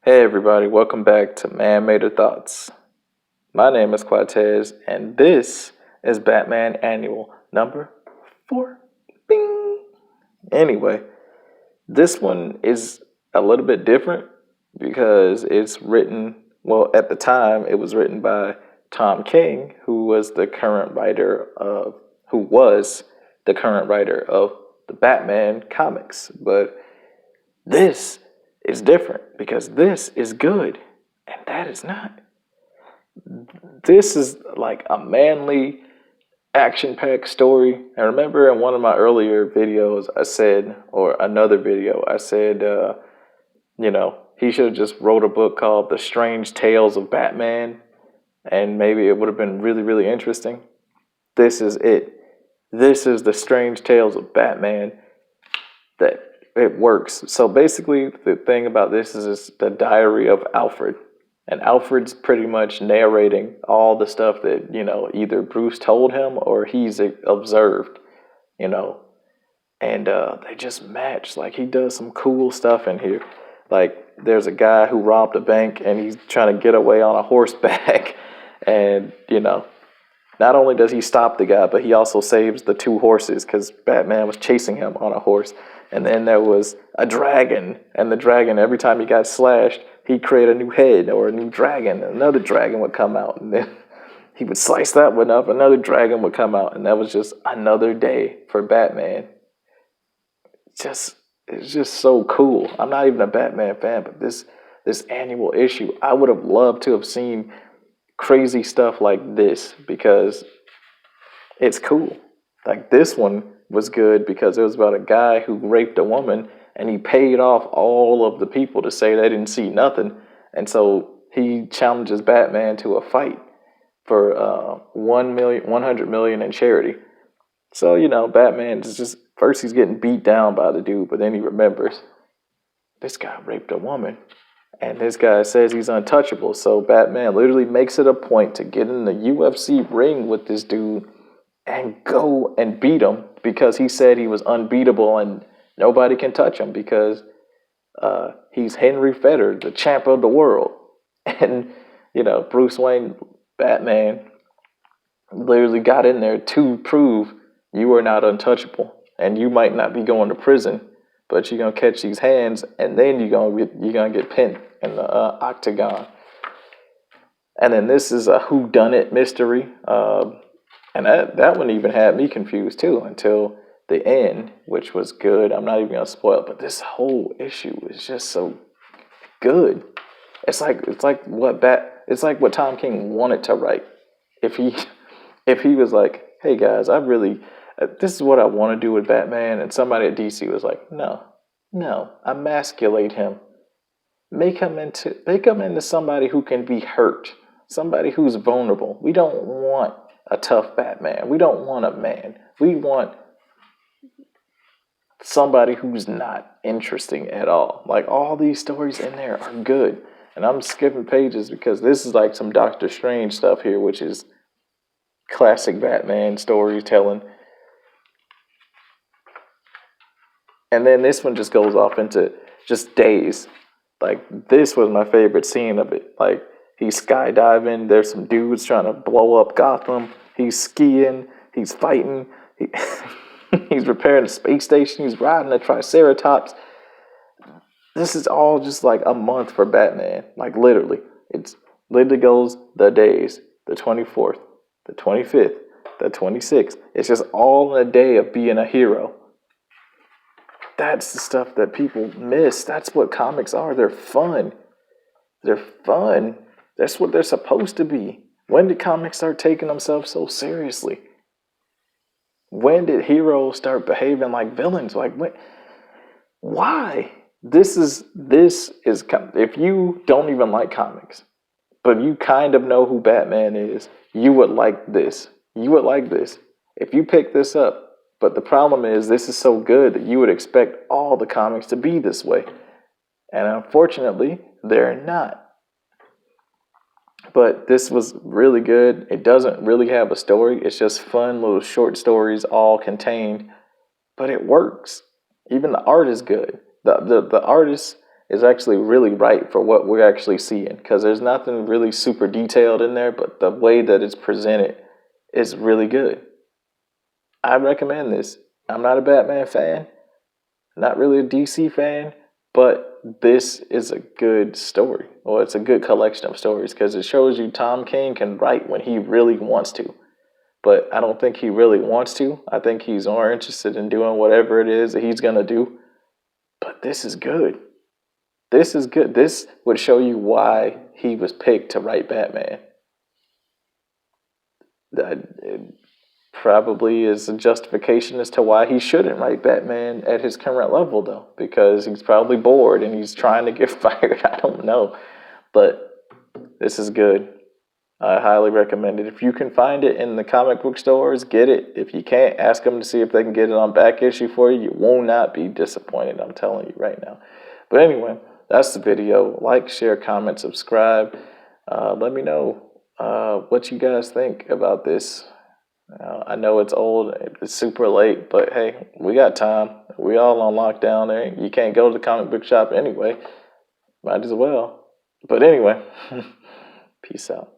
Hey everybody, welcome back to Man-Made Thoughts. My name is Quatez, and this is Batman Annual number 4. Bing! Anyway, this one is a little bit different because it's written, well, at the time, it was written by Tom King, who was the current writer of the Batman comics. But this is different because this is good and that is not. This is like a manly, action-packed story. And remember in one of my earlier videos, I said, he should have just wrote a book called The Strange Tales of Batman, and maybe it would have been really, really interesting. This is it. This is The Strange Tales of Batman. That it works. So basically, the thing about this is it's the diary of Alfred. And Alfred's pretty much narrating all the stuff that, either Bruce told him or he's observed, you know. And they just match. Like, he does some cool stuff in here. Like, there's a guy who robbed a bank and he's trying to get away on a horseback. And, not only does he stop the guy, but he also saves the 2 horses because Batman was chasing him on a horse. And then there was a dragon, and the dragon, every time he got slashed, he'd create a new head or a new dragon, and another dragon would come out. And then he would slice that one up, another dragon would come out, and that was just another day for Batman. It's just so cool. I'm not even a Batman fan, but this annual issue, I would have loved to have seen crazy stuff like this because it's cool. Like, this one was good because it was about a guy who raped a woman and he paid off all of the people to say they didn't see nothing. And so he challenges Batman to a fight for 100 million in charity. So, Batman is just, first he's getting beat down by the dude, but then he remembers this guy raped a woman. And this guy says he's untouchable. So Batman literally makes it a point to get in the UFC ring with this dude and go and beat him because he said he was unbeatable and nobody can touch him because he's Henry Fedor, the champ of the world. And, Bruce Wayne, Batman, literally got in there to prove you are not untouchable and you might not be going to prison, but you're going to catch these hands and then you're gonna get pinned in the octagon. And then this is a whodunit mystery. And that one even had me confused too until the end, which was good. I'm not even gonna spoil it, but this whole issue is just so good. It's like what Tom King wanted to write. If he was like, hey guys, this is what I want to do with Batman, and somebody at DC was like, no, emasculate him. Make him into somebody who can be hurt, somebody who's vulnerable. We don't want a tough Batman. We don't want a man. We want somebody who's not interesting at all. Like, all these stories in there are good. And I'm skipping pages because this is like some Doctor Strange stuff here, which is classic Batman storytelling. And then this one just goes off into just days. Like, this was my favorite scene of it. Like, he's skydiving. There's some dudes trying to blow up Gotham. He's skiing. He's fighting. He's repairing a space station. He's riding a Triceratops. This is all just like a month for Batman. Like, literally. It's literally goes the days. The 24th, the 25th, the 26th. It's just all in a day of being a hero. That's the stuff that people miss. That's what comics are. They're fun. They're fun. That's what they're supposed to be. When did comics start taking themselves so seriously? When did heroes start behaving like villains? Like, when? Why? This is if you don't even like comics, but you kind of know who Batman is, you would like this. You would like this. If you pick this up, but the problem is this is so good that you would expect all the comics to be this way. And unfortunately, they're not. But this was really good. It doesn't really have a story. It's just fun little short stories all contained. But it works. Even the art is good. The artist is actually really right for what we're actually seeing, because there's nothing really super detailed in there, but the way that it's presented is really good. I recommend this. I'm not a Batman fan, not really a DC fan, but this is a good story. Well, it's a good collection of stories because it shows you Tom King can write when he really wants to. But I don't think he really wants to. I think he's more interested in doing whatever it is that he's going to do. But this is good. This is good. This would show you why he was picked to write Batman. It probably is a justification as to why he shouldn't write Batman at his current level, though, because he's probably bored and he's trying to get fired. I don't know. But this is good. I highly recommend it. If you can find it in the comic book stores, get it. If you can't, ask them to see if they can get it on back issue for you. You will not be disappointed, I'm telling you right now. But anyway, that's the video. Like, share, comment, subscribe. Let me know what you guys think about this. I know it's old, it's super late, but hey, we got time. We all on lockdown there. You can't go to the comic book shop anyway. Might as well. But anyway, peace out.